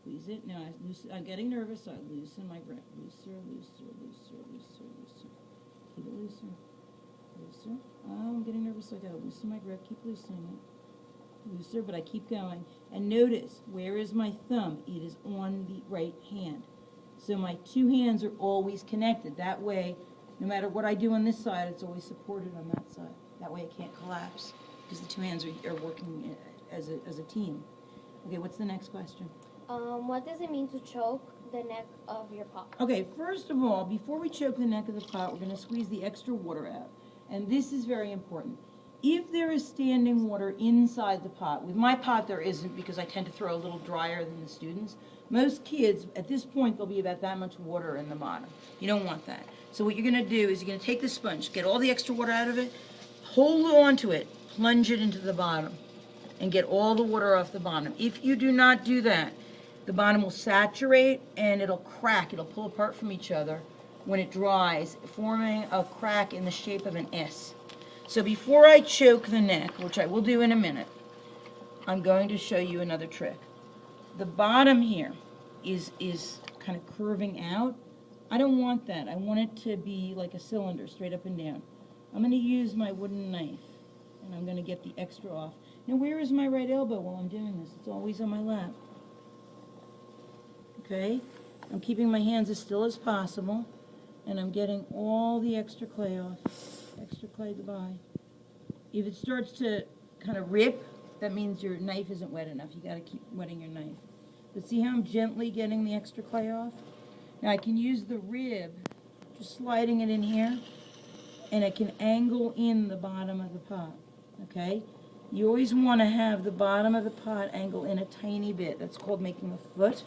squeeze it. Now I'm getting nervous, so I loosen my grip. Looser, looser, looser, looser, looser. Keep it looser. Looser. Oh, I'm getting nervous, so I gotta loosen my grip. Keep loosening it. Looser, but I keep going. And notice, where is my thumb? It is on the right hand. So my two hands are always connected. That way, no matter what I do on this side, it's always supported on that side. That way it can't collapse, because the two hands are working as a team. Okay, what's the next question? What does it mean to choke the neck of your pot? Okay, first of all, before we choke the neck of the pot, we're going to squeeze the extra water out. And this is very important. If there is standing water inside the pot, with my pot there isn't, because I tend to throw a little drier than the students. Most kids, at this point, there'll be about that much water in the bottom. You don't want that. So what you're going to do is you're going to take the sponge, get all the extra water out of it, hold on to it, plunge it into the bottom, and get all the water off the bottom. If you do not do that, the bottom will saturate and it'll crack. It'll pull apart from each other when it dries, forming a crack in the shape of an S. So before I choke the neck, which I will do in a minute, I'm going to show you another trick. The bottom here is kind of curving out. I don't want that. I want it to be like a cylinder, straight up and down. I'm going to use my wooden knife, and I'm going to get the extra off. Now, where is my right elbow while I'm doing this? It's always on my lap. Okay? I'm keeping my hands as still as possible, and I'm getting all the extra clay off. Extra clay goodbye. If it starts to kind of rip, that means your knife isn't wet enough. You got to keep wetting your knife. But see how I'm gently getting the extra clay off? Now I can use the rib, just sliding it in here, and it can angle in the bottom of the pot. Okay? You always want to have the bottom of the pot angle in a tiny bit. That's called making a foot.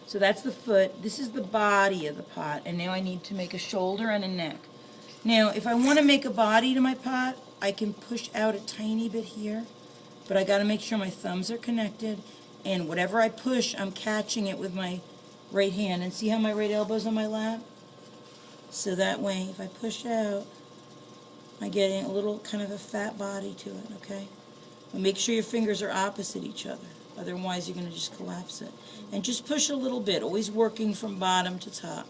So that's the foot. This is the body of the pot. And now I need to make a shoulder and a neck. Now, if I want to make a body to my pot, I can push out a tiny bit here. But I got to make sure my thumbs are connected. And whatever I push, I'm catching it with my right hand. And see how my right elbow's on my lap? So that way, if I push out, I'm getting a little kind of a fat body to it, okay? And make sure your fingers are opposite each other. Otherwise, you're going to just collapse it. And just push a little bit, always working from bottom to top.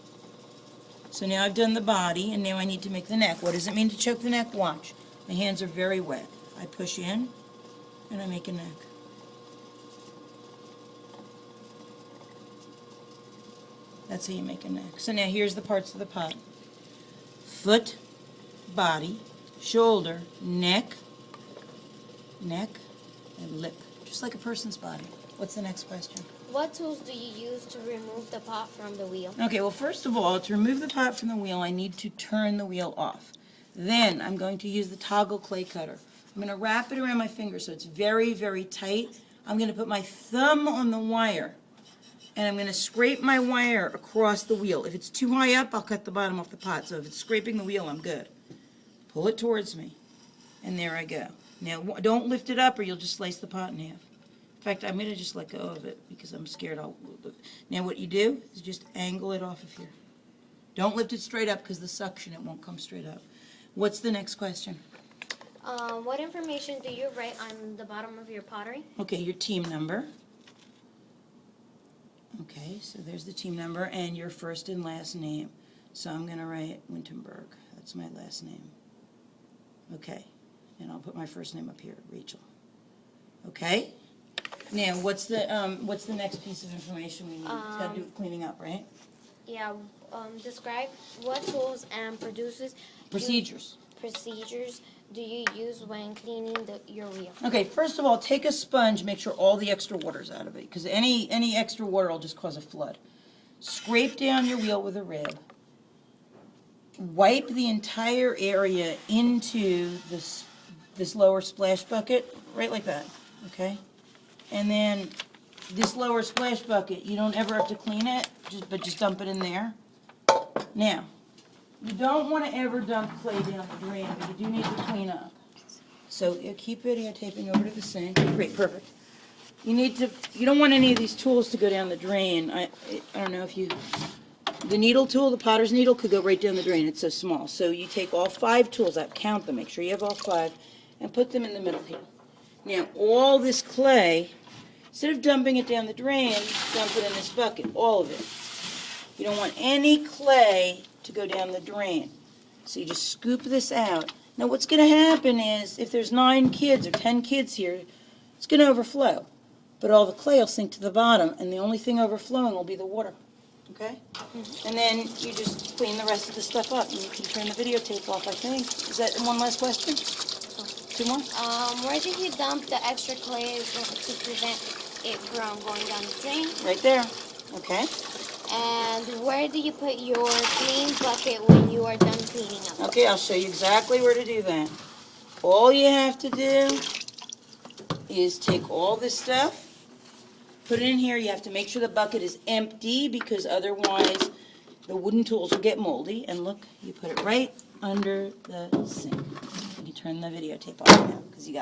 So now I've done the body, and now I need to make the neck. What does it mean to choke the neck? Watch. My hands are very wet. I push in, and I make a neck. That's how you make a neck. So now here's the parts of the pot. Foot, body, shoulder, neck, and lip. Just like a person's body. What's the next question? What tools do you use to remove the pot from the wheel? Okay, well, first of all, to remove the pot from the wheel, I need to turn the wheel off. Then I'm going to use the toggle clay cutter. I'm going to wrap it around my finger so it's very, very tight. I'm going to put my thumb on the wire, and I'm going to scrape my wire across the wheel. If it's too high up, I'll cut the bottom off the pot. So if it's scraping the wheel, I'm good. Pull it towards me, and there I go. Now, don't lift it up or you'll just slice the pot in half. In fact, I'm going to just let go of it because I'm scared I'll... Now what you do is just angle it off of here. Don't lift it straight up because the suction, it won't come straight up. What's the next question? What information do you write on the bottom of your pottery? Okay, your team number. Okay, so there's the team number and your first and last name. So I'm going to write Wintenberg. That's my last name. Okay, and I'll put my first name up here, Rachel. Okay? Now, what's the next piece of information we need? It's got to do with cleaning up, right? Yeah. Describe what tools and procedures do you use when cleaning your wheel? Okay, first of all, take a sponge, make sure all the extra water's out of it, because any extra water will just cause a flood. Scrape down your wheel with a rib. Wipe the entire area into this lower splash bucket, right like that, okay? And then this lower splash bucket, you don't ever have to clean it, but just dump it in there. Now, you don't want to ever dump clay down the drain, but you do need to clean up. So you keep it taping over to the sink. Great, perfect. You don't want any of these tools to go down the drain. I don't know if the needle tool, the potter's needle, could go right down the drain. It's so small. So you take all 5 tools out, count them, make sure you have all 5, and put them in the middle here. Now, all this clay, Instead of dumping it down the drain, dump it in this bucket, all of it. You don't want any clay to go down the drain. So you just scoop this out. Now what's going to happen is, if there's 9 kids or 10 kids here, it's going to overflow. But all the clay will sink to the bottom, and the only thing overflowing will be the water. Okay? And then you just clean the rest of the stuff up, and you can turn the videotape off, I think. Is that one last question? 2 more? Where did you dump the extra clay to prevent it from going down the drain? Right there. Okay? And where do you put your clean bucket when you are done cleaning up? Okay, I'll show you exactly where to do that. All you have to do is take all this stuff, put it in here. You have to make sure the bucket is empty because otherwise the wooden tools will get moldy. And look, you put it right under the sink. You can turn the videotape off now because you got